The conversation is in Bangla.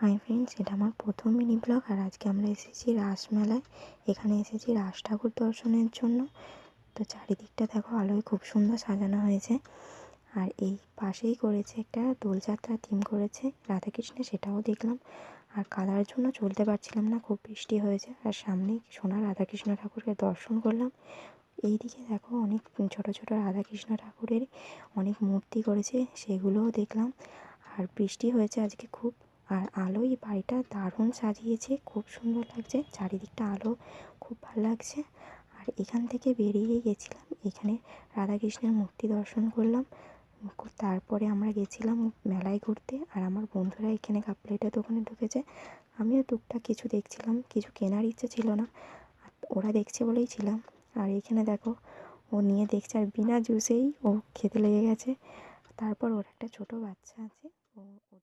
হাই ফ্রেন্ডস, এটা আমার প্রথম মিনি ব্লগ। আর আজকে আমরা এসেছি রাসমেলায়। এখানে এসেছি রাস ঠাকুর দর্শনের জন্য। তো চারিদিকটা দেখো, আলোয় খুব সুন্দর সাজানো হয়েছে। আর এই পাশেই করেছে একটা দোলযাত্রা থিম করেছে রাধাকৃষ্ণের, সেটাও দেখলাম। আর কাদার জন্য চলতে পারছিলাম না, খুব বৃষ্টি হয়েছে। আর সামনেই সোনা রাধাকৃষ্ণ ঠাকুরকে দর্শন করলাম। এইদিকে দেখো, অনেক ছোট ছোট রাধাকৃষ্ণ ঠাকুরের অনেক মূর্তি করেছে, সেগুলোও দেখলাম। আর বৃষ্টি হয়েছে আজকে খুব। আর আলোয় বাড়িটা দারুণ সাজিয়েছে, খুব সুন্দর লাগছে। চারিদিকটা আলো, খুব ভালো লাগছে। আর এখান থেকে বেরিয়ে গেছিলাম, এখানে রাধাকৃষ্ণের মূর্তি দর্শন করলাম। তারপরে আমরা গেছিলাম মেলায় ঘুরতে। আর আমার বন্ধুরা এখানে কাপ প্লেটের দোকানে ঢুকেছে। আমিও টুকটাক কিছু দেখছিলাম, কিছু কেনার ইচ্ছে ছিল না, আর ওরা দেখছে বলেই ছিলাম। আর এখানে দেখো, ও নিয়ে দেখছে, আর বিনা জুসেই ও খেতে লেগে গেছে। তারপর ওর একটা ছোট বাচ্চা আছে, ও ওর